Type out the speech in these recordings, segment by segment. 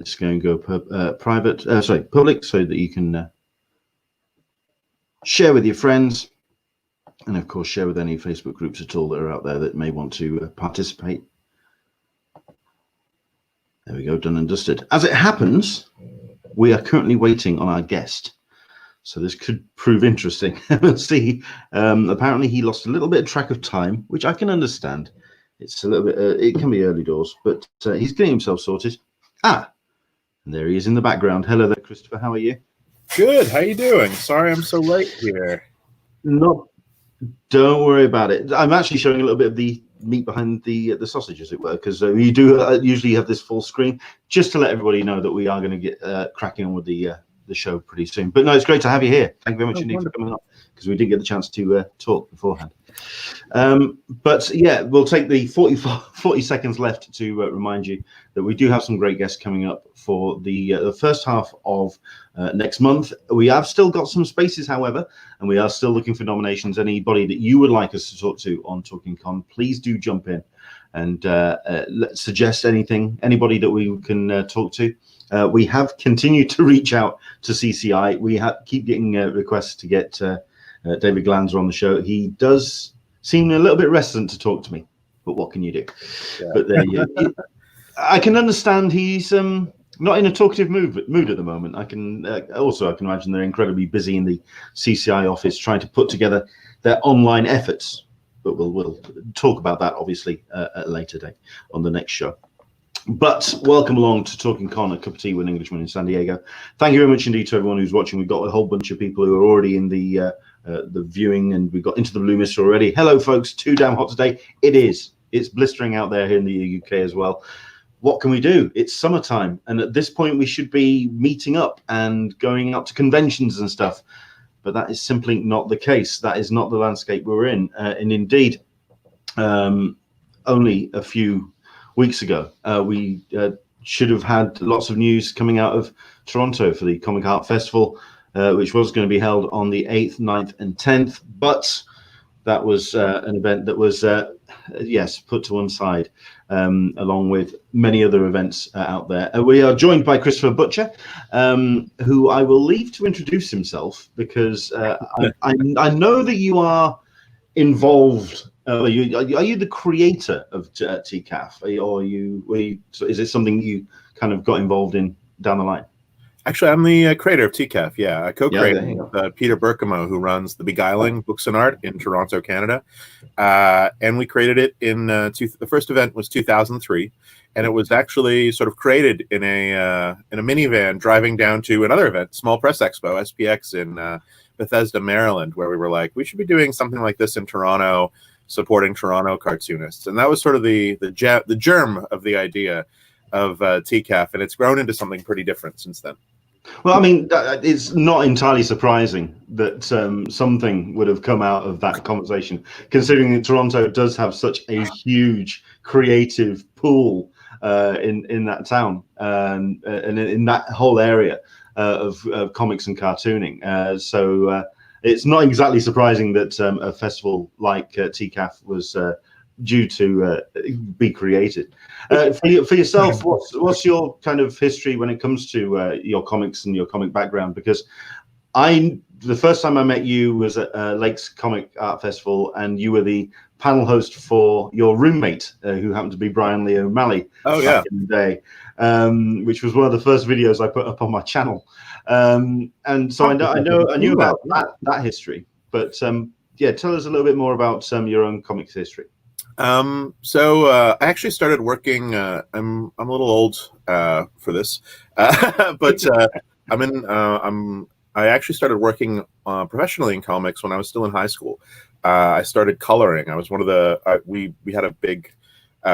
It's going to go public, so that you can share with your friends, and of course share with any Facebook groups at all that are out there that may want to participate. There we go, done and dusted. As it happens, we are currently waiting on our guest, so this could prove interesting. We'll see. Apparently he lost a little bit of track of time, which I can understand. It's a little bit, it can be early doors, but he's getting himself sorted. And there he is in the background. Hello there, Christopher. How are you? Good. How you doing? Sorry I'm so late here. Don't worry about it. I'm actually showing a little bit of the meat behind the sausage, as it were, because we do usually have this full screen, just to let everybody know that we are going to get cracking on with the show pretty soon. But no, it's great to have you here. Thank you very much indeed for coming up, because we did get the chance to talk beforehand. But yeah, we'll take the 40 seconds left to remind you that we do have some great guests coming up for the first half of next month. We have still got some spaces, however, and we are still looking for nominations. Anybody that you would like us to talk to on Talking Con, please do jump in and suggest anybody that we can talk to. We have continued to reach out to CCI. We keep getting requests to get David Glanzer on the show. He does seem a little bit reticent to talk to me, but what can you do? Yeah. But I can understand he's not in a talkative mood at the moment. I can imagine they're incredibly busy in the CCI office trying to put together their online efforts. But we'll talk about that obviously at a later date on the next show. But welcome along to Talking Con, a cup of tea with an Englishman in San Diego. Thank you very much indeed to everyone who's watching. We've got a whole bunch of people who are already in the viewing, and we've got Into the Blue Mist already. Hello, folks. Too damn hot today. It is. It's blistering out there here in the UK as well. What can we do? It's summertime, and at this point we should be meeting up and going out to conventions and stuff. But that is simply not the case. That is not the landscape we're in. And indeed, only a few weeks ago, we should have had lots of news coming out of Toronto for the Comic Art Festival, which was going to be held on the 8th, 9th, and 10th. But that was an event that was, put to one side, along with many other events out there. We are joined by Christopher Butcher, who I will leave to introduce himself, because I know that you are involved. Are you the creator of TCAF, or is it something you kind of got involved in down the line? Actually, I'm the creator of TCAF. Yeah, I co-created with Peter Berkamo, who runs the Beguiling Books and Art in Toronto, Canada. And we created it in the first event was 2003, and it was actually sort of created in a minivan driving down to another event, Small Press Expo, SPX, in Bethesda, Maryland, where we were like, we should be doing something like this in Toronto, supporting Toronto cartoonists. And that was sort of the germ of the idea of TCAF, and it's grown into something pretty different since then. Well, I mean, it's not entirely surprising that something would have come out of that conversation, considering that Toronto does have such a huge creative pool in that town and in that whole area of comics and cartooning. So it's not exactly surprising that a festival like TCAF was due to be created. For yourself, what's your kind of history when it comes to your comics and your comic background? Because the first time I met you was at Lakes Comic Art Festival, and you were the panel host for your roommate, who happened to be Brian Lee O'Malley back in the day, which was one of the first videos I put up on my channel. And so I knew about that history. But tell us a little bit more about your own comics history. So I actually started working. I'm a little old for this, but I actually started working professionally in comics when I was still in high school. I started coloring. I was one of the we had a big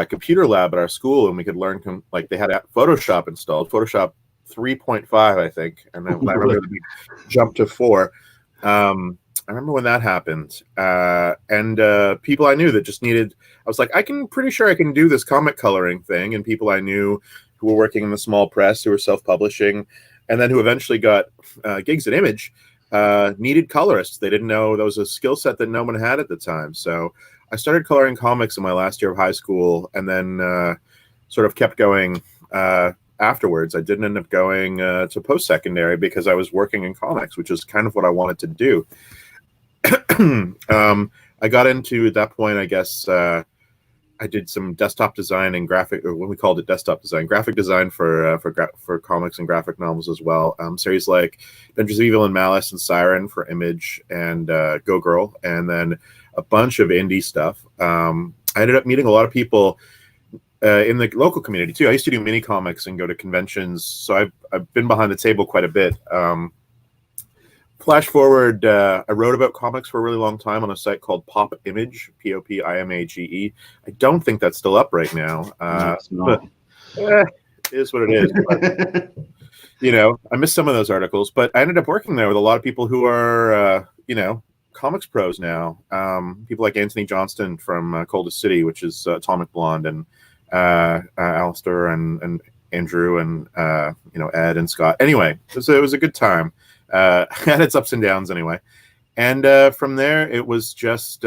computer lab at our school, and we could learn they had Photoshop installed, Photoshop 3.5, I think, and then I remember we jumped to 4. I remember when that happened, and people I knew that just needed. I was like, pretty sure I can do this comic coloring thing, and people I knew who were working in the small press, who were self-publishing, and then who eventually got gigs at Image, needed colorists. They didn't know that was a skill set that no one had at the time. So I started coloring comics in my last year of high school, and then sort of kept going afterwards. I didn't end up going to post-secondary because I was working in comics, which is kind of what I wanted to do. I got into, at that point, I guess, I did some desktop design and graphic, or what we called it desktop design, graphic design for comics and graphic novels as well. Series like Adventures of Evil and Malice and Siren for Image and Go Girl, and then a bunch of indie stuff. I ended up meeting a lot of people in the local community too. I used to do mini comics and go to conventions, so I've been behind the table quite a bit. Flash forward, I wrote about comics for a really long time on a site called Pop Image, Popimage. I don't think that's still up right now. No, it's not. It is what it is. But, you know, I missed some of those articles, but I ended up working there with a lot of people who are, you know, comics pros now. People like Anthony Johnston from Coldest City, which is Atomic Blonde, and Alistair and Andrew and you know, Ed and Scott. Anyway, it was a good time. Had its ups and downs anyway, and from there it was just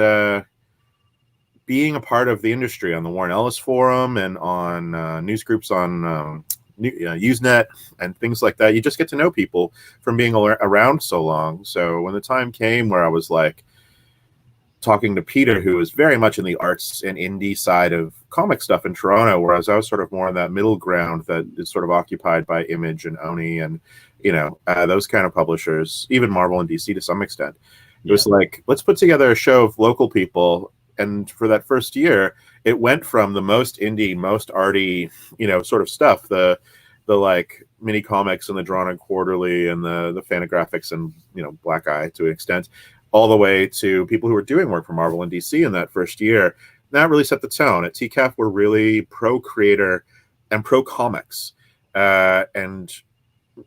being a part of the industry on the Warren Ellis Forum and on news groups on Usenet and things like that. You just get to know people from being around so long. So when the time came where I was like talking to Peter, who was very much in the arts and indie side of comic stuff in Toronto, whereas I was sort of more on that middle ground that is sort of occupied by Image and Oni and, you know, those kind of publishers, even Marvel and DC to some extent. It was like, let's put together a show of local people. And for that first year, it went from the most indie, most arty, you know, sort of stuff, the like mini comics and the Drawn and Quarterly and the Fantagraphics and, you know, Black Eye to an extent, all the way to people who were doing work for Marvel and DC in that first year. That really set the tone. At TCAF, we're really pro-creator and pro-comics, and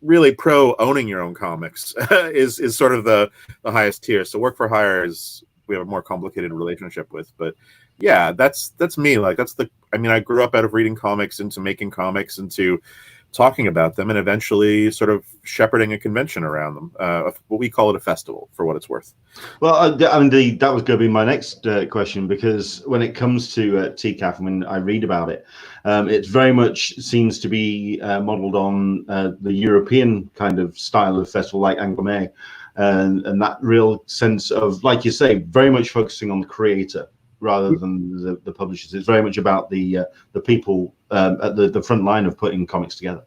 really pro-owning your own comics is sort of the highest tier. So work for hire is we have a more complicated relationship with. But yeah, that's me. Like I mean, I grew up out of reading comics into making comics into talking about them and eventually sort of shepherding a convention around them. What we call it a festival, for what it's worth. Well, I mean, that was going to be my next question, because when it comes to TCAF, when I read about it, it very much seems to be modeled on the European kind of style of festival, like Angoulême, and that real sense of, like you say, very much focusing on the creator rather than the publishers. It's very much about the people at the front line of putting comics together.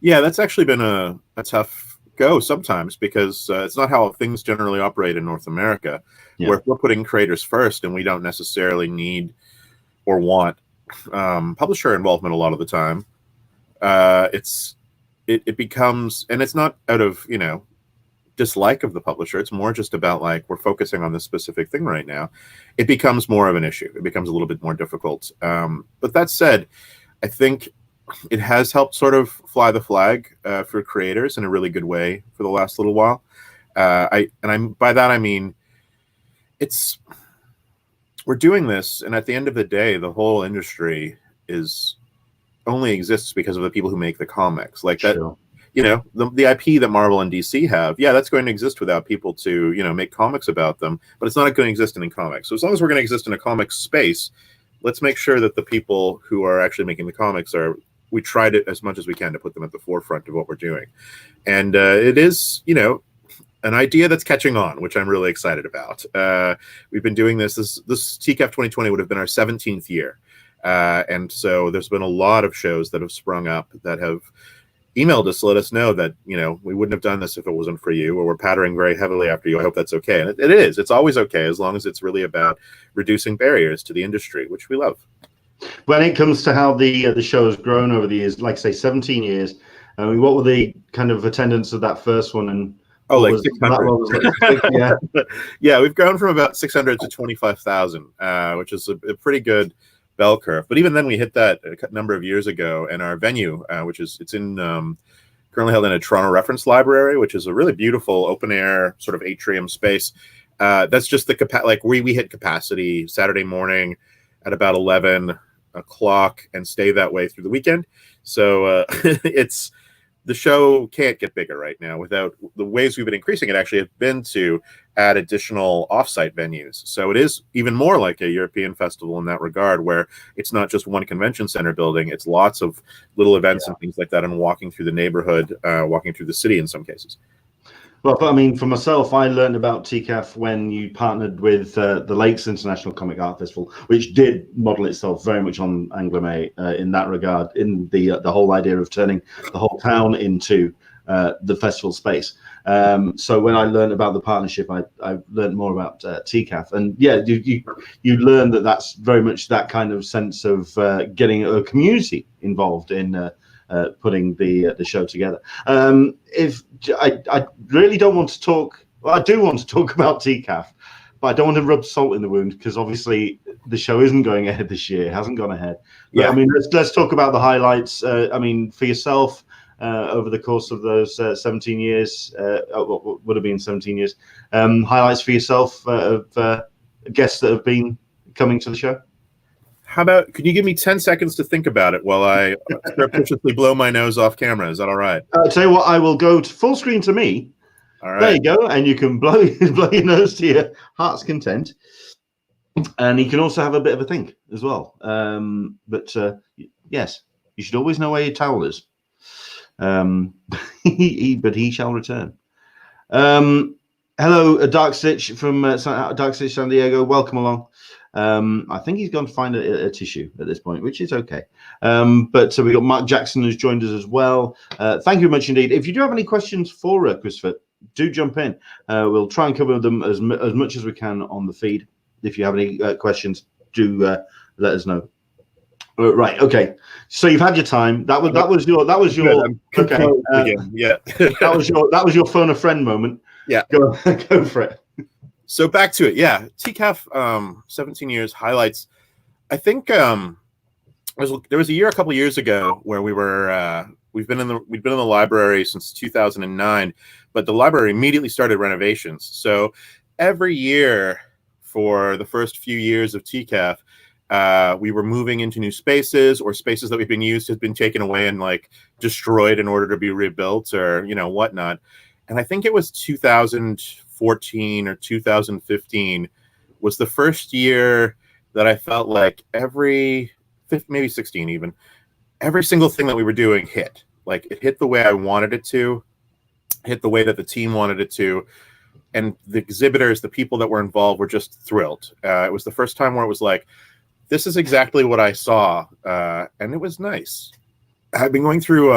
Yeah, that's actually been a tough go sometimes, because it's not how things generally operate in North America. Yeah. Where we're putting creators first, and we don't necessarily need or want publisher involvement a lot of the time. It becomes, and it's not out of, you know, dislike of the publisher. It's more just about like, we're focusing on this specific thing right now. It becomes more of an issue. It becomes a little bit more difficult. But that said, I think it has helped sort of fly the flag for creators in a really good way for the last little while. By that I mean, we're doing this, and at the end of the day, the whole industry only exists because of the people who make the comics. Like that. Sure. You know, the IP that Marvel and DC have, yeah, that's going to exist without people to, you know, make comics about them, but it's not going to exist in comics. So as long as we're going to exist in a comic space, let's make sure that the people who are actually making the comics we tried it as much as we can to put them at the forefront of what we're doing. And it is, you know, an idea that's catching on, which I'm really excited about. We've been doing this TCAF 2020 would have been our 17th year. And so there's been a lot of shows that have sprung up that have emailed us to let us know that, you know, we wouldn't have done this if it wasn't for you, or we're pattering very heavily after you. I hope that's okay. And it is. It's always okay, as long as it's really about reducing barriers to the industry, which we love. When it comes to how the show has grown over the years, like say 17 years, I mean, what were the kind of attendance of that first one? And like 600. Yeah, we've grown from about 600 to 25,000, which is a pretty good bell curve. But even then, we hit that a number of years ago, and our venue, it's currently held in a Toronto Reference Library, which is a really beautiful open air sort of atrium space. That's just we hit capacity Saturday morning at about 11 o'clock and stay that way through the weekend. So the show can't get bigger right now without the ways we've been increasing it actually have been to add additional offsite venues. So it is even more like a European festival in that regard, where it's not just one convention center building, it's lots of little events and things like that, and walking through the neighborhood, walking through the city in some cases. Well, I mean, for myself, I learned about TCAF when you partnered with the Lakes International Comic Art Festival, which did model itself very much on Anglais in that regard, in the whole idea of turning the whole town into the festival space. So when I learned about the partnership, I learned more about TCAF, and yeah, you learn that that's very much that kind of sense of getting a community involved in putting the show together. If I really don't want to talk, well, I do want to talk about TCAF, but I don't want to rub salt in the wound, because obviously the show isn't going ahead this year, it hasn't gone ahead. But, yeah, I mean, let's talk about the highlights. I mean, for yourself, over the course of those 17 years, what would have been 17 years, highlights for yourself of guests that have been coming to the show. How about, can you give me 10 seconds to think about it while I surreptitiously blow my nose off camera? Is that all right? I'll tell you what, I will go to full screen to me. All right. There you go. And you can blow your nose to your heart's content. And you can also have a bit of a think as well. Yes, you should always know where your towel is. But he shall return. Hello, Dark Stitch from Dark Stitch San Diego. Welcome along. I think he's gone to find a tissue at this point, which is okay. But we've got Mark Jackson who's joined us as well. Thank you very much indeed. If you do have any questions for Christopher, do jump in. We'll try and cover them as much as we can on the feed. If you have any questions, do let us know. Right. Okay. So you've had your time. That was your okay. Yeah. that was your phone a friend moment. Yeah. Go for it. So back to it. Yeah. TCAF, 17 years highlights. I think there was a couple of years ago where we'd been in the library since 2009, but the library immediately started renovations. So every year for the first few years of TCAF, we were moving into new spaces, or spaces that we've been used has been taken away and like destroyed in order to be rebuilt, or whatnot. And I think it was 2014 or 2015 was the first year that I felt like maybe 16 even, every single thing that we were doing hit. Like, it hit the way I wanted it to, hit the way that the team wanted it to. And the exhibitors, the people that were involved, were just thrilled. It was the first time where it was like, this is exactly what I saw. And it was nice. I've been going through,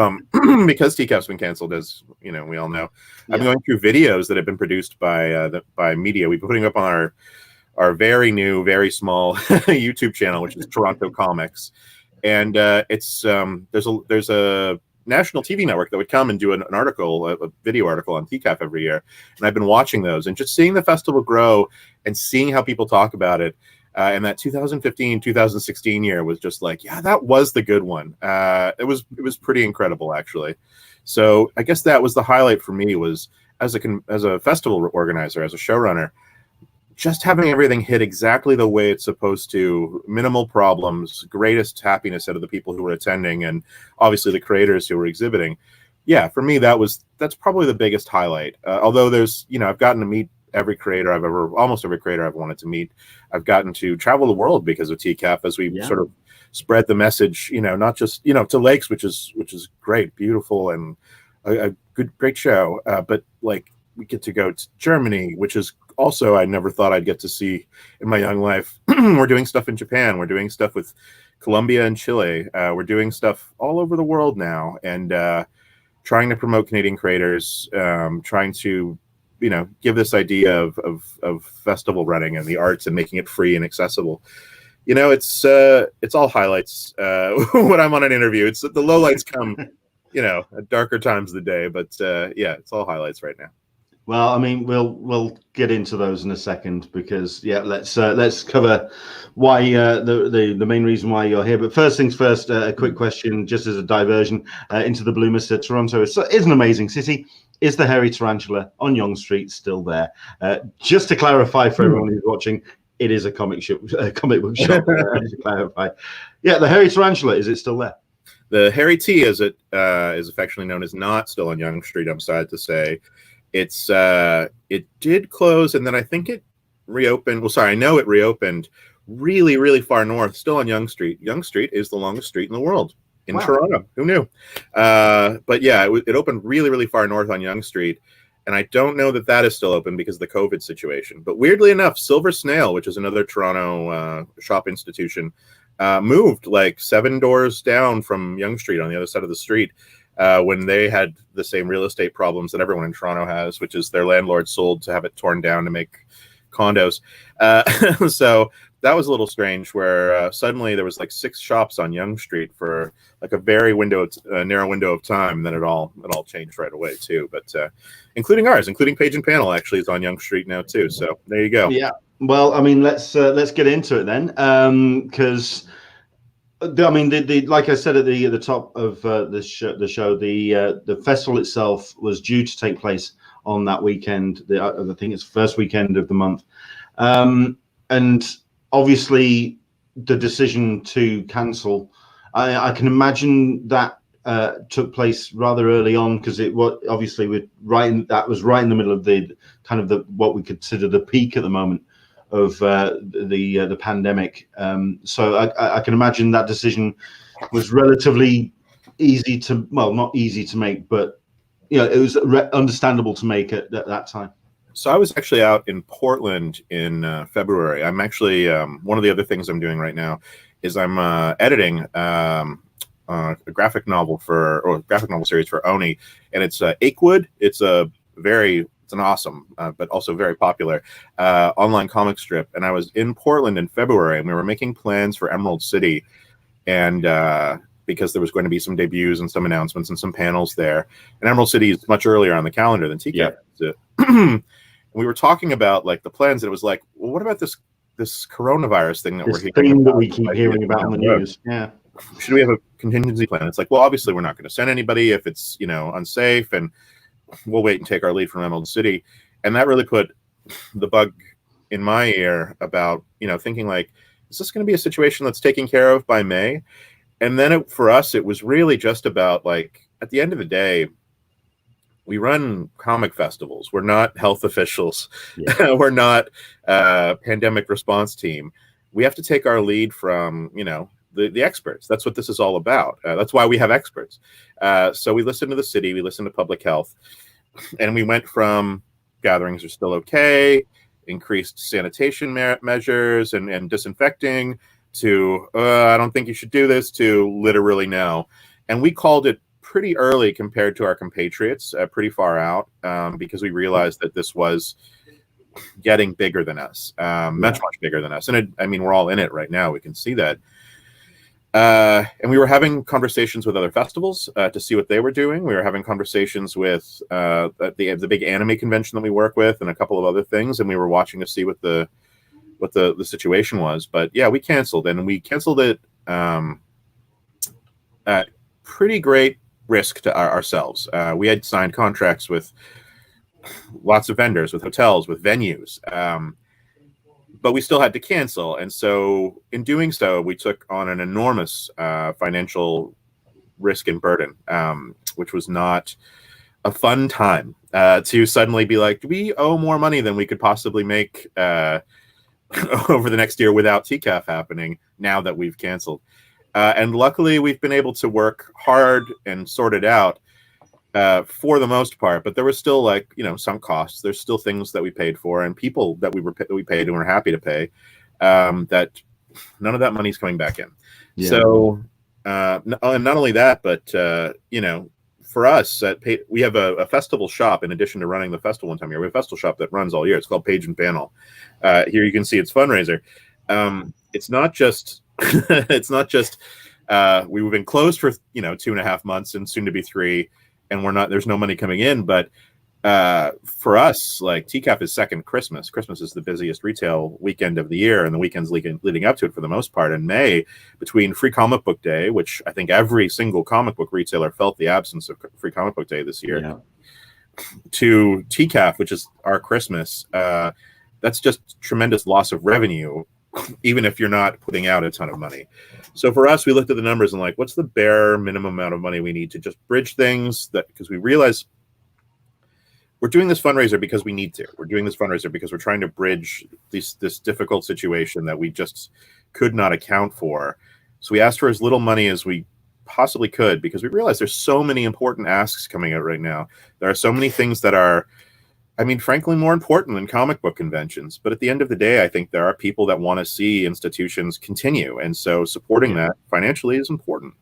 because TCAF's been canceled, as we all know. Yeah. I've been going through videos that have been produced by media. We've been putting up on our very new, very small YouTube channel, which is Toronto Comics. And there's a national TV network that would come and do an article, a video article on TCAF every year. And I've been watching those and just seeing the festival grow and seeing how people talk about it. And that 2015, 2016 year was just like, yeah, that was the good one. It was pretty incredible, actually. So I guess that was the highlight for me, was as a festival organizer, as a showrunner, just having everything hit exactly the way it's supposed to, minimal problems, greatest happiness out of the people who were attending, and obviously the creators who were exhibiting. Yeah, for me, that's probably the biggest highlight. Although there's, I've gotten to meet almost every creator I've wanted to meet. I've gotten to travel the world because of TCAF, as we sort of spread the message, not just, to Lakes, which is great, beautiful, and a great show. But like, we get to go to Germany, which is also, I never thought I'd get to see in my young life. We're doing stuff in Japan. We're doing stuff with Colombia and Chile. We're doing stuff all over the world now, and trying to promote Canadian creators, trying to give this idea of festival running and the arts and making it free and accessible. It's all highlights. When I'm on an interview, it's the lowlights come, at darker times of the day. But it's all highlights right now. Well, I mean, we'll get into those in a second, because let's cover why the main reason why you're here. But first things first, a quick question, just as a diversion into the Blue Mist. Toronto is an amazing city. Is the hairy tarantula on Yonge Street still there? Just to clarify for everyone who's watching, it is a comic book shop. To clarify, yeah, the hairy tarantula, is it still there? The Harry T, as it is affectionately known, is not still on Yonge Street. I'm sad to say. It did close, and then I think it reopened. Well, sorry, I know it reopened really, really far north, still on Yonge Street. Yonge Street is the longest street in the world in Toronto. Who knew? But yeah, it opened really, really far north on Yonge Street. And I don't know that that is still open because of the COVID situation. But weirdly enough, Silver Snail, which is another Toronto shop institution, moved like 7 doors down from Yonge Street on the other side of the street when they had the same real estate problems that everyone in Toronto has, which is their landlord sold to have it torn down to make condos. So that was a little strange where suddenly there was like 6 shops on Yonge Street for like a very narrow window of time. And then it all changed right away too. But including ours, including Page and Panel actually is on Yonge Street now too. So there you go. Yeah. Well, I mean, let's get into it then, because I mean, like I said at the top of the show, the festival itself was due to take place on that weekend. I think it's the first weekend of the month, and obviously the decision to cancel. I can imagine that took place rather early on because it was obviously that was right in the middle of the kind of the what we consider the peak at the moment of the pandemic. So I can imagine that decision was relatively easy to, well, not easy to make, but it was understandable to make at that time. So I was actually out in Portland in February. I'm actually one of the other things I'm doing right now is I'm editing a graphic novel series for Oni, and it's Achewood. It's an awesome, but also very popular online comic strip. And I was in Portland in February, and we were making plans for Emerald City, and because there was going to be some debuts and some announcements and some panels there. And Emerald City is much earlier on the calendar than TCAF. Yeah. We were talking about like the plans, and it was like, well, what about this coronavirus thing that we're hearing about? We keep hearing about on the news? Yeah. Should we have a contingency plan? It's like, well, obviously we're not going to send anybody if it's unsafe, and we'll wait and take our lead from Emerald City. And that really put the bug in my ear about, thinking like, is this going to be a situation that's taken care of by May? And then for us, it was really just about like, at the end of the day, we run comic festivals. We're not health officials. Yeah. We're not pandemic response team. We have to take our lead from, the experts. That's what this is all about. That's why we have experts. So we listened to the city, we listened to public health, and we went from gatherings are still okay, increased sanitation measures and disinfecting, to I don't think you should do this, to literally no. And we called it pretty early compared to our compatriots, pretty far out, because we realized that this was getting bigger than us, much bigger than us. And we're all in it right now. We can see that. And we were having conversations with other festivals to see what they were doing. We were having conversations with the big anime convention that we work with, and a couple of other things. And we were watching to see what the situation was. But yeah, we canceled, and we canceled it at pretty great risk to ourselves. We had signed contracts with lots of vendors, with hotels, with venues. But we still had to cancel. And so in doing so, we took on an enormous financial risk and burden, which was not a fun time to suddenly be like, we owe more money than we could possibly make over the next year without TCAF happening now that we've canceled. And luckily, we've been able to work hard and sort it out for the most part, but there was still some costs. There's still things that we paid for, and people that we paid and were happy to pay. That none of that money's coming back in. Yeah. So, and not only that, but for us, we have a festival shop in addition to running the festival one time a year. We have a festival shop that runs all year. It's called Page and Panel. Here you can see its fundraiser. It's not just we've been closed for 2.5 months and soon to be 3. And there's no money coming in, but for us, like TCAF is second Christmas. Christmas is the busiest retail weekend of the year, and the weekends leading up to it for the most part. In May, between Free Comic Book Day, which I think every single comic book retailer felt the absence of Free Comic Book Day this year, to TCAF, which is our Christmas, that's just tremendous loss of revenue even if you're not putting out a ton of money. So for us, we looked at the numbers and like, what's the bare minimum amount of money we need to just bridge things, that because we realize we're doing this fundraiser because we need to. We're doing this fundraiser because we're trying to bridge this difficult situation that we just could not account for. So we asked for as little money as we possibly could, because we realize there's so many important asks coming out right now. There are so many things that are, I mean, frankly, more important than comic book conventions. But at the end of the day, I think there are people that want to see institutions continue. And so supporting that financially is important.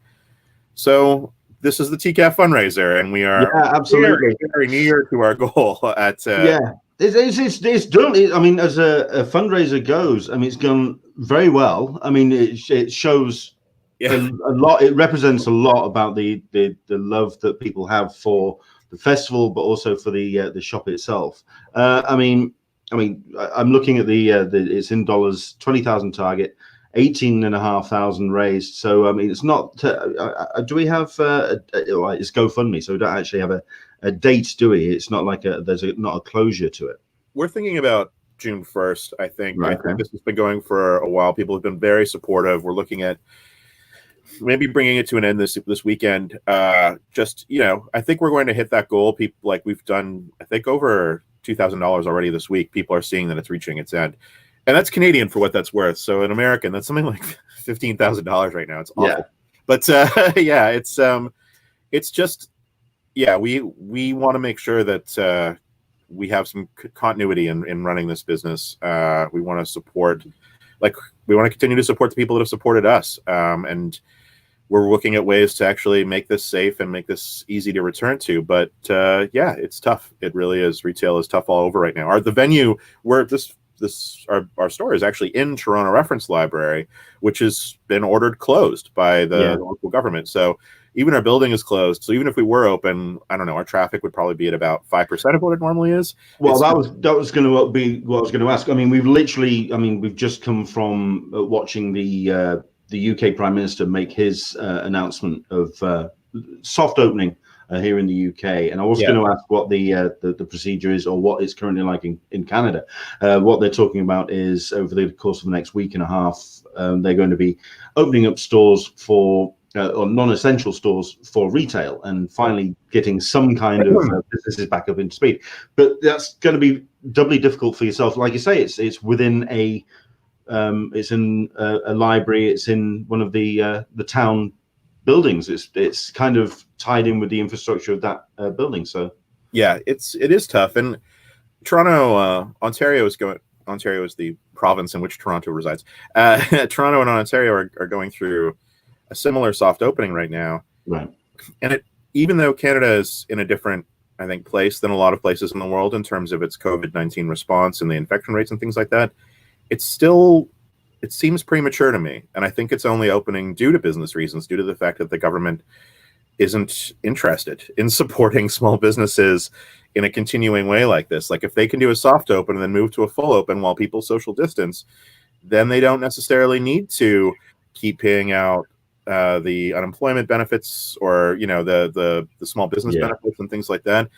So this is the TCAF fundraiser, and we are absolutely very near to our goal at it's done. I mean, as a fundraiser goes, I mean, it's gone very well. I mean, it shows a lot. It represents a lot about the love that people have for the festival, but also for the shop itself. I mean, I'm looking at the it's in dollars, 20,000 target, 18,500 raised. So I mean, it's not. Do we have? It's GoFundMe, so we don't actually have a date, do we? It's not like there's not a closure to it. We're thinking about June 1st. I think. Right, I think this has been going for a while. People have been very supportive. We're looking at maybe bringing it to an end this weekend. Just, you know, I think we're going to hit that goal. People, like, we've done, I think, over $2,000 already this week. People are seeing that it's reaching its end, and that's Canadian for what that's worth. So in American, that's something like $15,000 right now. It's awful. Yeah. But yeah, it's just, yeah, we want to make sure that we have some continuity in running this business. We want to support, like, we want to continue to support the people that have supported us. And we're looking at ways to actually make this safe and make this easy to return to. But yeah, it's tough. It really is. Retail is tough all over right now. The venue where our store is actually in Toronto Reference Library, which has been ordered closed by the local government. So even our building is closed. So even if we were open, I don't know, our traffic would probably be at about 5% of what it normally is. Well, that was going to be what I was going to ask. I mean, we've just come from watching the UK Prime Minister make his announcement of soft opening here in the UK, and I was going to ask what the procedure is, or what it's currently like in Canada. What they're talking about is over the course of the next week and a half, they're going to be opening up stores for or non-essential stores for retail, and finally getting some kind of businesses back up into speed. But that's going to be doubly difficult for yourself. Like you say, it's within it's in a library. It's in one of the town buildings. It's kind of tied in with the infrastructure of that building. So yeah, it is tough. And Toronto, Ontario is the province in which Toronto resides. Toronto and Ontario are going through a similar soft opening right now. Right. And even though Canada is in a different, I think, place than a lot of places in the world in terms of its COVID-19 response and the infection rates and things like that, it seems premature to me. And I think it's only opening due to business reasons, due to the fact that the government isn't interested in supporting small businesses in a continuing way like this. Like, if they can do a soft open and then move to a full open while people social distance, then they don't necessarily need to keep paying out the unemployment benefits, or, you know, the small business benefits and things like that.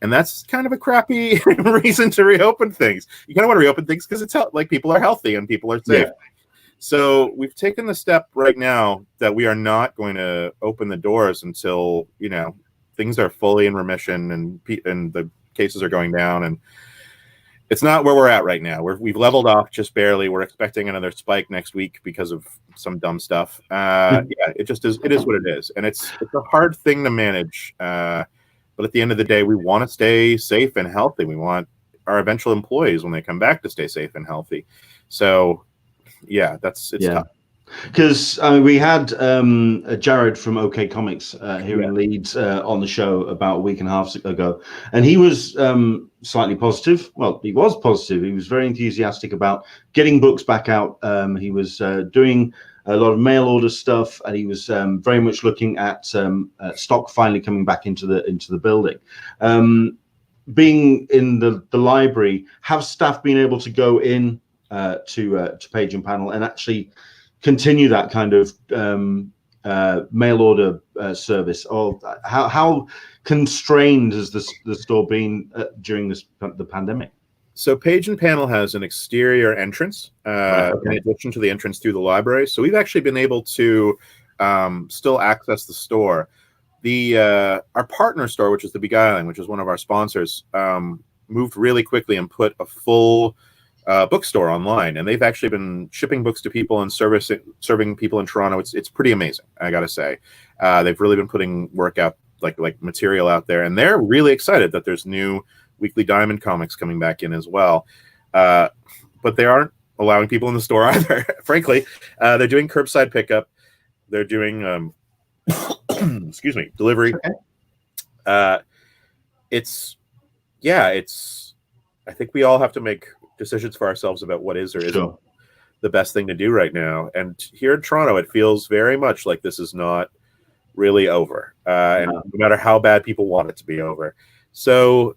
And that's kind of a crappy reason to reopen things. You kind of want to reopen things because it's like people are healthy and people are safe. Yeah. So we've taken the step right now that we are not going to open the doors until, you know, things are fully in remission and the cases are going down. And it's not where we're at right now. We've leveled off just barely. We're expecting another spike next week because of some dumb stuff. Yeah, it just is. It is what it is, and it's a hard thing to manage. But at the end of the day, we want to stay safe and healthy. We want our eventual employees, when they come back, to stay safe and healthy. So, yeah, it's tough. Because we had Jared from OK Comics here in Leeds on the show about a week and a half ago, and he was slightly positive. Well, he was positive. He was very enthusiastic about getting books back out. He was doing a lot of mail order stuff, and he was very much looking at stock finally coming back into the building. Being in the library, have staff been able to go in to Page and Panel and actually continue that kind of mail order service? Or how constrained has the store been during the pandemic? So Page and Panel has an exterior entrance in addition to the entrance through the library. So we've actually been able to still access the store. Our partner store, which is the Beguiling, which is one of our sponsors, moved really quickly and put a full bookstore online, and they've actually been shipping books to people and serving people in Toronto. It's pretty amazing, I gotta say. They've really been putting work out, like material out there, and they're really excited that there's new Weekly Diamond comics coming back in as well. But they aren't allowing people in the store either. Frankly, they're doing curbside pickup. They're doing excuse me, delivery. Okay. I think we all have to make decisions for ourselves about what is or isn't the best thing to do right now. And here in Toronto, it feels very much like this is not really over, and no matter how bad people want it to be over. So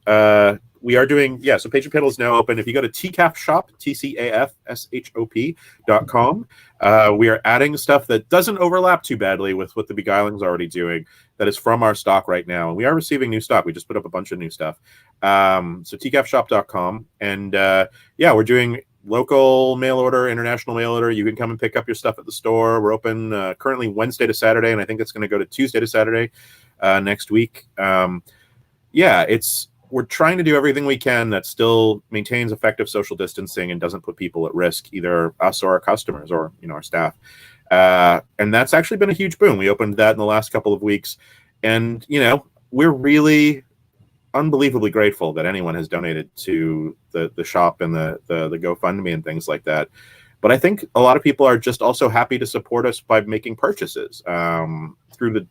we are doing, so Page and Panel is now open. If you go to TCAF Shop, TCAFSHOP.com, we are adding stuff that doesn't overlap too badly with what the Beguiling's already doing, that is from our stock right now. And we are receiving new stock. We just put up a bunch of new stuff. So TCAFShop.com. And we're doing local mail order, international mail order. You can come and pick up your stuff at the store. We're open currently Wednesday to Saturday, and I think it's going to go to Tuesday to Saturday next week. We're trying to do everything we can that still maintains effective social distancing and doesn't put people at risk, either us or our customers or our staff. And that's actually been a huge boom. We opened that in the last couple of weeks, and we're really unbelievably grateful that anyone has donated to the shop and the GoFundMe and things like that. But I think a lot of people are just also happy to support us by making purchases through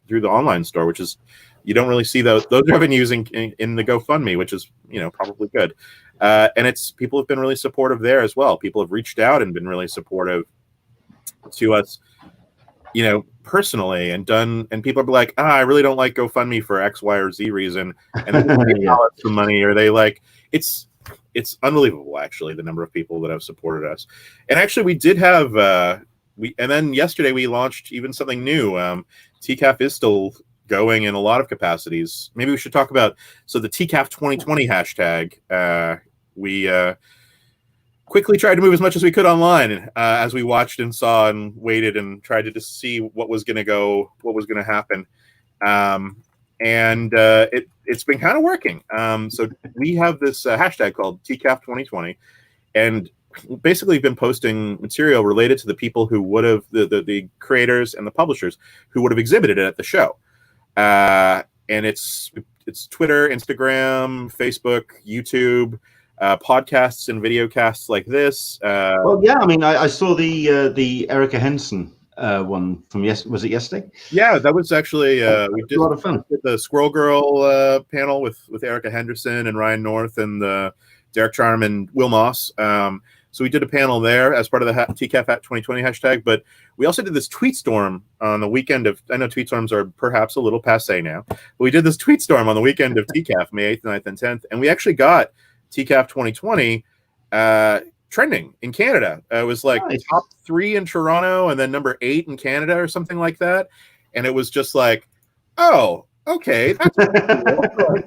the online store, which is, you don't really see those revenues in the GoFundMe, which is probably good. And people have been really supportive there as well. People have reached out and been really supportive to us, personally, and people are like, I really don't like GoFundMe for X, Y, or Z reason, and then they some money, or they it's unbelievable, actually, the number of people that have supported us. And actually, we did have and then yesterday we launched even something new. TCAF is still going in a lot of capacities. Maybe we should talk about the TCAF 2020 hashtag. We quickly tried to move as much as we could online as we watched and saw and waited and tried to just see what was going to happen. And it's been kind of working. So we have this hashtag called TCAF 2020, and basically been posting material related to the people who would have, the creators and the publishers who would have exhibited it at the show. And it's Twitter, Instagram, Facebook, YouTube, podcasts and video casts like this. I saw the Erica Henson one from was it yesterday? Yeah, that was actually we did a lot of fun. The Squirrel Girl panel with Erica Henderson and Ryan North and Derek Charm and Will Moss. So we did a panel there as part of the TCAF 2020 hashtag, but we also did this tweet storm on the weekend of, I know tweet storms are perhaps a little passe now, but we did this tweet storm on the weekend of TCAF, May 8th, 9th, and 10th, and we actually got TCAF 2020 trending in Canada. It was like nice. Top 3 in Toronto and then number 8 in Canada or something like that. And it was just like, oh, okay. That's cool.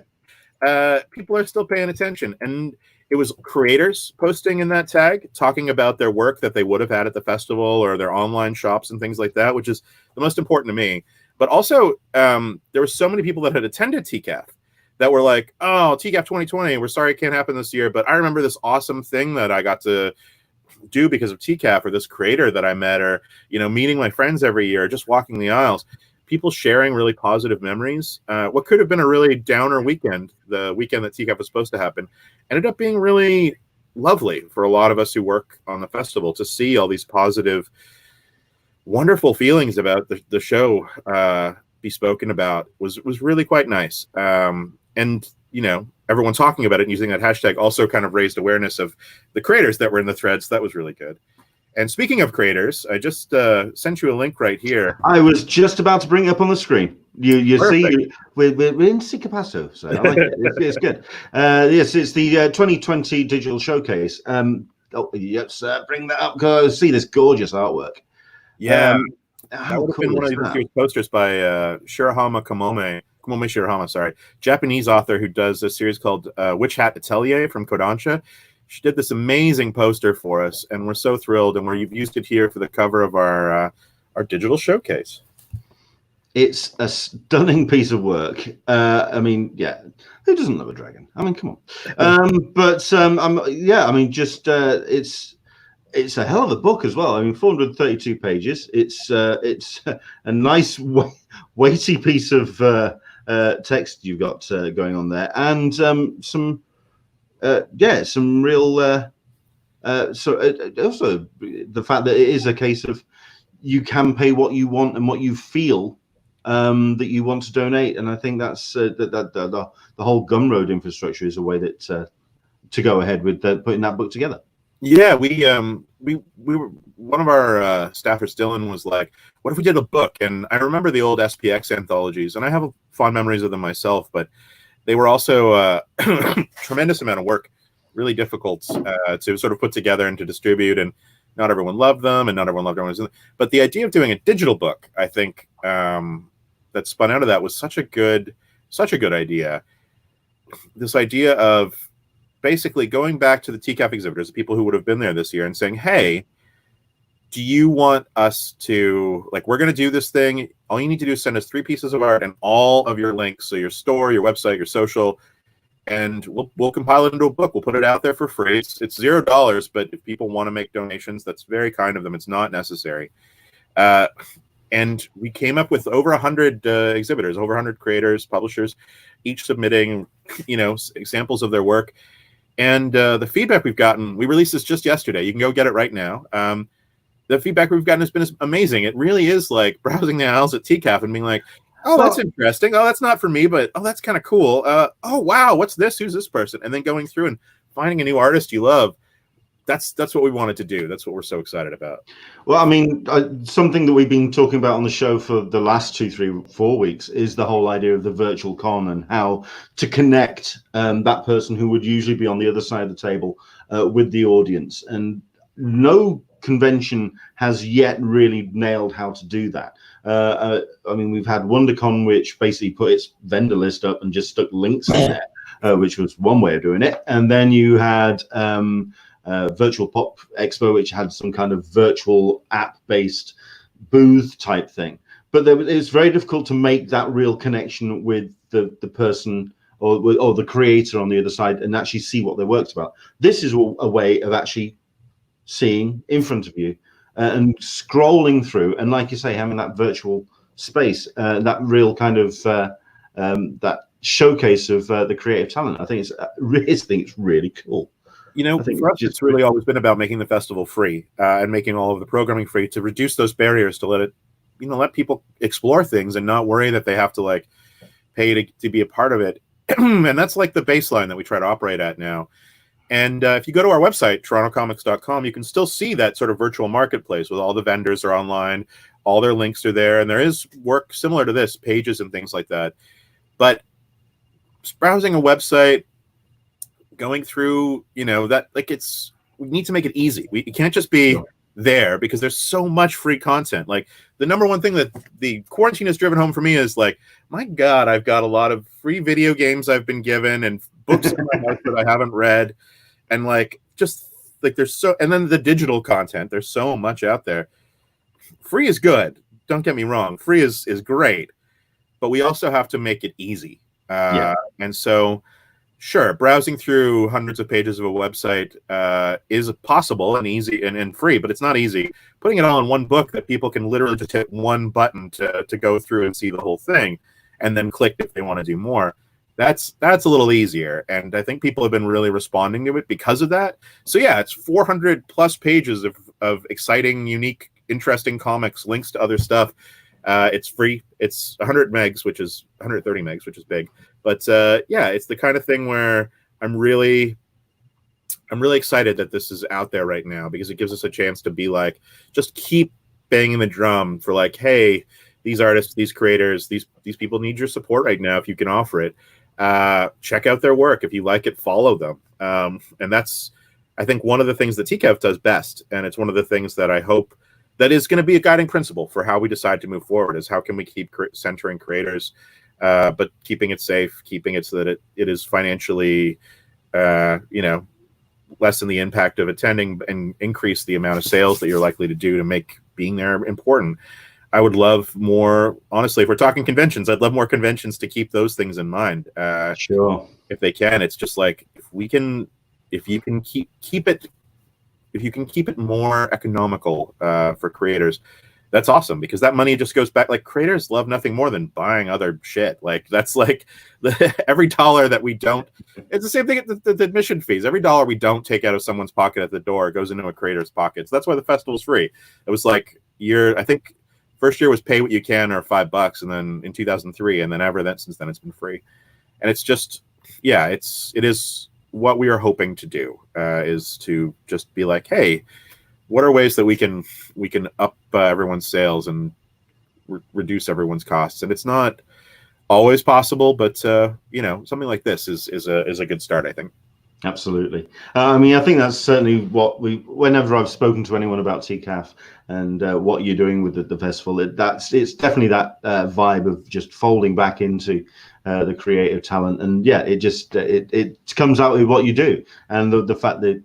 People are still paying attention. And it was creators posting in that tag, talking about their work that they would have had at the festival or their online shops and things like that, which is the most important to me. But also, there were so many people that had attended TCAF that were like, oh, TCAF 2020, we're sorry it can't happen this year, but I remember this awesome thing that I got to do because of TCAF, or this creator that I met, or, meeting my friends every year, just walking the aisles. People sharing really positive memories. What could have been a really downer weekend, the weekend that TCAF was supposed to happen, ended up being really lovely for a lot of us who work on the festival to see all these positive, wonderful feelings about the show be spoken about was really quite nice. And, everyone talking about it and using that hashtag also kind of raised awareness of the creators that were in the threads. That was really good. And speaking of creators, I just sent you a link right here. I was just about to bring it up on the screen. You see, we're in Sicapasso, so I like it. It's good. Yes, it's the 2020 Digital Showcase. Bring that up because see this gorgeous artwork. Yeah, that would have been one of the posters by Shirahama Kamome Shirahama, sorry, Japanese author who does a series called Witch Hat Atelier from Kodansha. She did this amazing poster for us, and we're so thrilled. And we've used it here for the cover of our digital showcase. It's a stunning piece of work. I mean, yeah, who doesn't love a dragon? I mean, come on. Yeah, I mean, just it's a hell of a book as well. I mean, 432 pages. It's a nice weighty piece of text you've got going on there, and some real. Also the fact that it is a case of you can pay what you want and what you feel that you want to donate, and I think that's the whole Gumroad infrastructure is a way that to go ahead with putting that book together. Yeah, we were, one of our staffers, Dylan, was like, "What if we did a book?" And I remember the old SPX anthologies, and I have fond memories of them myself, but they were also tremendous amount of work, really difficult to sort of put together and to distribute, and not everyone loved them, and not everyone loved everyone. But the idea of doing a digital book, I think, that spun out of that was such a good idea. This idea of basically going back to the TCAF exhibitors, the people who would have been there this year, and saying, "Hey, do you want us to, like, we're going to do this thing. All you need to do is send us 3 pieces of art and all of your links, so your store, your website, your social, and we'll compile it into a book. We'll put it out there for free. It's $0, but if people want to make donations, that's very kind of them. It's not necessary." And we came up with over 100 exhibitors, over 100 creators, publishers, each submitting, examples of their work. And the feedback we've gotten, we released this just yesterday. You can go get it right now. The feedback we've gotten has been amazing. It really is like browsing the aisles at TCAF and being like, "Oh, that's interesting. Oh, that's not for me, but oh, that's kind of cool. Oh, wow, what's this? Who's this person?" And then going through and finding a new artist you love. That's what we wanted to do. That's what we're so excited about. Well, I mean, something that we've been talking about on the show for the last 2, 3, 4 weeks is the whole idea of the virtual con and how to connect that person who would usually be on the other side of the table with the audience. And no convention has yet really nailed how to do that. I mean, we've had WonderCon, which basically put its vendor list up and just stuck links in there, which was one way of doing it. And then you had Virtual Pop Expo, which had some kind of virtual app-based booth type thing. But it's very difficult to make that real connection with the person or the creator on the other side and actually see what their work's about. This is a way of actually seeing in front of you and scrolling through, and like you say, having that virtual space, that real kind of that showcase of the creative talent. I think it's really cool. For us, it's really always been about making the festival free and making all of the programming free to reduce those barriers, to let people explore things and not worry that they have to like pay to be a part of it. And that's like the baseline that we try to operate at now. And if you go to our website, torontocomics.com, you can still see that sort of virtual marketplace with all the vendors are online, all their links are there, and there is work similar to this, pages and things like that. But browsing a website, going through, that, like, we need to make it easy. We can't just be there, because there's so much free content. Like, the number one thing that the quarantine has driven home for me is like, my God, I've got a lot of free video games I've been given and books in my house that I haven't read. And like, just like, and then the digital content, there's so much out there. Free is good. Don't get me wrong. Free is great, but we also have to make it easy. And so, sure, browsing through hundreds of pages of a website is possible and easy and free, but it's not easy. Putting it all in one book that people can literally just hit one button to go through and see the whole thing, and then click if they want to do more. That's a little easier, and I think people have been really responding to it because of that. So yeah, it's 400 plus pages of exciting, unique, interesting comics, links to other stuff. It's free. It's 100 megs, which is 130 megs, which is big. But yeah, it's the kind of thing where I'm really excited that this is out there right now, because it gives us a chance to be like, just keep banging the drum for like, hey, these artists, these creators, these people need your support right now if you can offer it. Check out their work. If you like it, follow them. And that's, I think, one of the things that TCAF does best. And it's one of the things that I hope that is going to be a guiding principle for how we decide to move forward, is how can we keep centering creators, but keeping it safe, keeping it so that it is financially, lessen the impact of attending and increase the amount of sales that you're likely to do to make being there important. I would love more, honestly, if we're talking conventions, I'd love more conventions to keep those things in mind. Sure. If they can, it's just like, if you can keep it more economical for creators, that's awesome, because that money just goes back. Like, creators love nothing more than buying other shit. Like, that's like every dollar that we don't, it's the same thing at the admission fees. Every dollar we don't take out of someone's pocket at the door goes into a creator's pockets. That's why the festival's free. It was like, I think first year was pay what you can, or $5, and then in 2003, and then since then it's been free. And it's just, yeah, it is what we are hoping to do, is to just be like, hey, what are ways that we can up everyone's sales and reduce everyone's costs? And it's not always possible, but something like this is a good start, I think. Absolutely. I mean, I think that's certainly what whenever I've spoken to anyone about TCAF and what you're doing with the festival, it's definitely that vibe of just folding back into the creative talent. And yeah, it comes out with what you do. And the fact that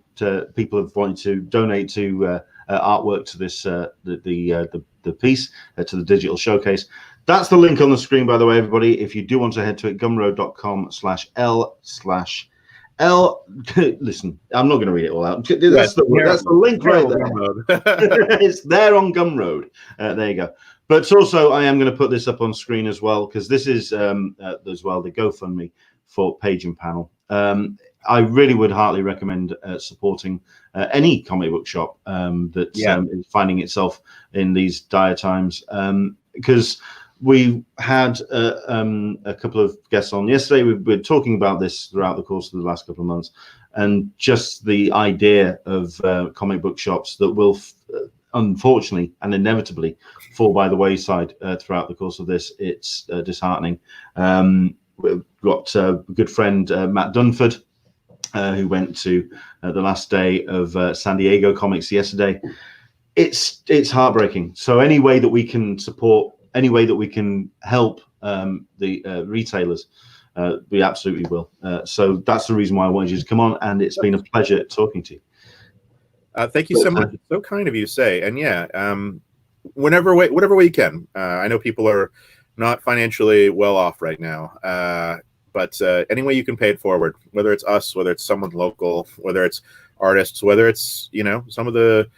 people have wanted to donate to artwork to this, the piece, to the digital showcase. That's the link on the screen, by the way, everybody. If you do want to head to it, gumroad.com/L/L. Listen, I'm not going to read it all out. That's the link right there. It's there on Gumroad. There you go. But also, I am going to put this up on screen as well, because this is as well the GoFundMe for Page and Panel. I really would heartily recommend supporting any comic book shop that is finding itself in these dire times, because we had a couple of guests on yesterday. We've been talking about this throughout the course of the last couple of months, and just the idea of comic book shops that will unfortunately and inevitably fall by the wayside throughout the course of this. It's disheartening. We've got a good friend, Matt Dunford, who went to the last day of San Diego Comics yesterday. It's heartbreaking. So any way that we can support, any way that we can help the retailers, we absolutely will. So that's the reason why I wanted you to come on, and it's been a pleasure talking to you. Thank you so much. It's so kind of you to say. And yeah, whatever way you can. I know people are not financially well off right now, but any way you can pay it forward, whether it's us, whether it's someone local, whether it's artists, whether it's some of the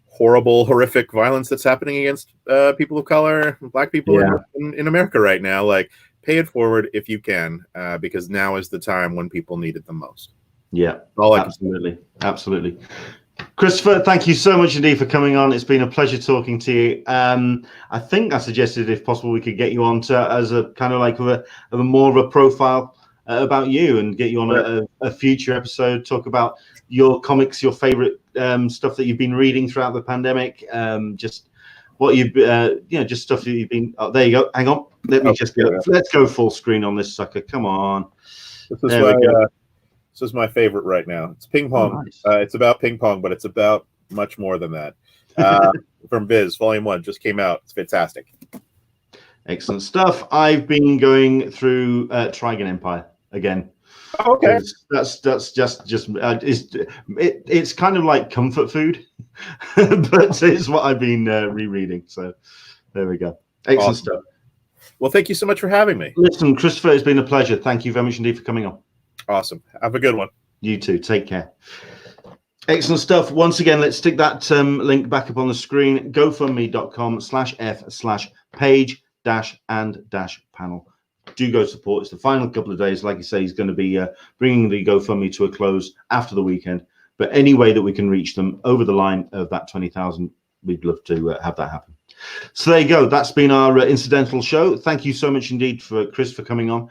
horrible, horrific violence that's happening against people of color, Black people in America right now. Like, pay it forward if you can, because now is the time when people need it the most. Yeah, absolutely. Christopher, thank you so much indeed for coming on. It's been a pleasure talking to you. I think I suggested, if possible, we could get you on as a kind of like a more of a profile about you, and get you on a future episode, talk about your comics, your favorite stuff that you've been reading throughout the pandemic, just what you've just stuff that you've been. Oh, there you go. Hang on, let's go full screen on this sucker. Come on. This is my favorite right now. It's ping pong. Oh, nice. It's about ping pong, but it's about much more than that. From Viz, Volume 1 just came out. It's fantastic. Excellent stuff. I've been going through Trigon Empire again. Oh, okay. That's just it's kind of like comfort food, but it's what I've been rereading. So there we go. Excellent stuff. Well, thank you so much for having me. Listen, Christopher, it's been a pleasure. Thank you very much indeed for coming on. Awesome. Have a good one. You too. Take care. Excellent stuff. Once again, let's stick that link back up on the screen. GoFundMe.com/F/page-and-panel. Do go support. It's the final couple of days. Like you say, he's going to be bringing the GoFundMe to a close after the weekend. But any way that we can reach them over the line of that 20,000, we'd love to have that happen. So there you go. That's been our incidental show. Thank you so much indeed for Chris for coming on.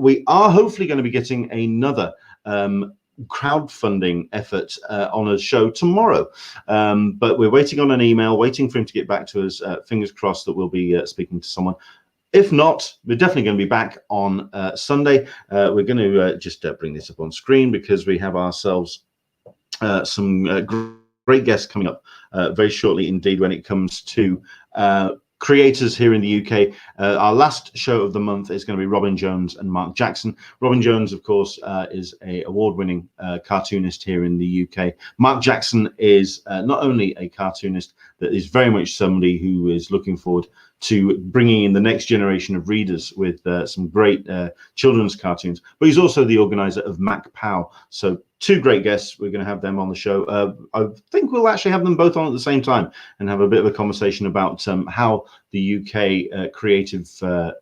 We are hopefully going to be getting another crowdfunding effort on a show tomorrow, but we're waiting on an email, waiting for him to get back to us. Fingers crossed that we'll be speaking to someone. If not, we're definitely going to be back on Sunday. We're going to just bring this up on screen, because we have ourselves some great guests coming up very shortly indeed when it comes to creators here in the UK. Our last show of the month is going to be Robin Jones and Mark Jackson. Robin Jones, of course, is an award-winning cartoonist here in the UK. Mark Jackson is not only a cartoonist, that is very much somebody who is looking forward to bringing in the next generation of readers with some great children's cartoons, but he's also the organizer of Mac Pow. So two great guests. We're going to have them on the show. I think we'll actually have them both on at the same time and have a bit of a conversation about how the UK creative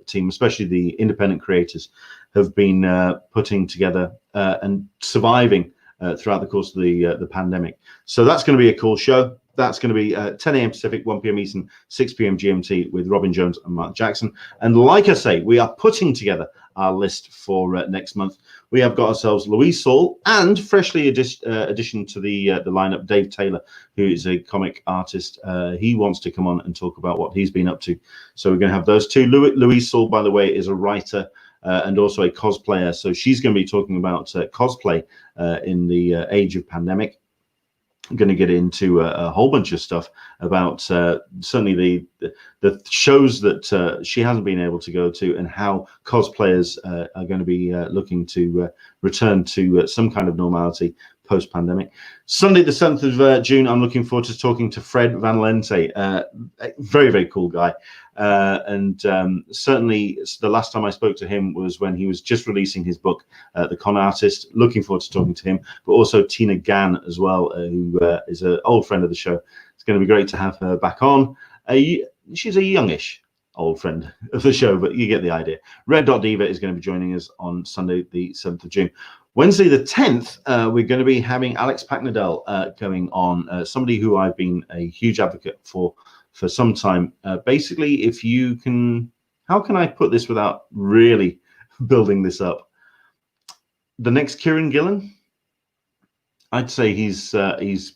team, especially the independent creators, have been putting together and surviving throughout the course of the pandemic. So that's going to be a cool show. That's going to be 10 a.m. Pacific, 1 p.m. Eastern, 6 p.m. GMT with Robin Jones and Mark Jackson. And like I say, we are putting together our list for next month. We have got ourselves Louise Saul and freshly addition to the lineup, Dave Taylor, who is a comic artist. He wants to come on and talk about what he's been up to. So we're going to have those two. Louise Saul, by the way, is a writer and also a cosplayer. So she's going to be talking about cosplay in the age of pandemic. I'm going to get into a whole bunch of stuff about certainly the shows that she hasn't been able to go to and how cosplayers are going to be looking to return to some kind of normality post-pandemic. Sunday, the 7th of June, I'm looking forward to talking to Fred Van Lente, a very, very cool guy. And certainly the last time I spoke to him was when he was just releasing his book, The Con Artist. Looking forward to talking to him, but also Tina Gann as well, who is an old friend of the show. It's going to be great to have her back on. She's a youngish old friend of the show, but you get the idea. Red Dot Diva is going to be joining us on Sunday, the 7th of June. Wednesday, the 10th, we're going to be having Alex Packnadell going on, somebody who I've been a huge advocate for some time. Basically, if you can, how can I put this without really building this up? The next Kieran Gillen, I'd say he's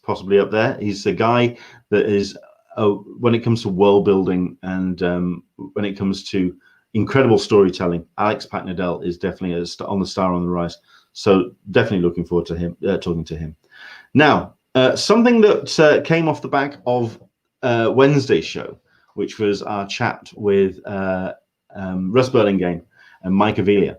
possibly up there. He's a guy that is, when it comes to world building and when it comes to incredible storytelling, Alex Packnadell is definitely on the star on the rise. So definitely looking forward to him, talking to him. Now, something that came off the back of Wednesday's show, which was our chat with Russ Burlingame and Mike Avelia.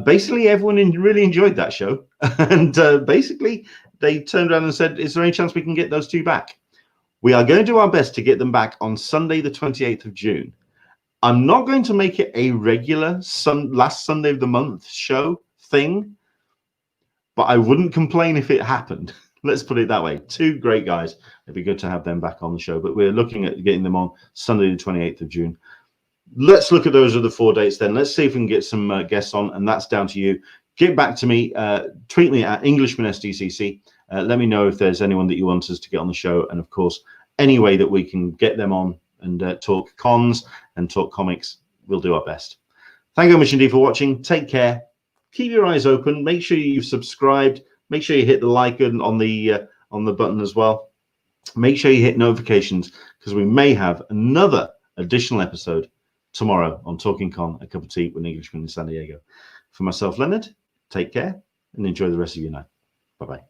Basically, everyone really enjoyed that show. And basically, they turned around and said, is there any chance we can get those two back? We are going to do our best to get them back on Sunday, the 28th of June. I'm not going to make it a regular last Sunday of the month show thing, but I wouldn't complain if it happened. Let's put it that way. Two great guys. It'd be good to have them back on the show, but we're looking at getting them on Sunday, the 28th of June. Let's look at those other 4 dates then. Let's see if we can get some guests on, and that's down to you. Get back to me. Tweet me at Englishman SDCC. Let me know if there's anyone that you want us to get on the show, and of course, any way that we can get them on and talk cons and talk comics, we'll do our best. Thank you very much indeed for watching. Take care. Keep your eyes open. Make sure you've subscribed. Make sure you hit the like button on the button as well. Make sure you hit notifications because we may have another additional episode tomorrow on Talking Con, a cup of tea with an Englishman in San Diego. For myself, Leonard, take care and enjoy the rest of your night. Bye-bye.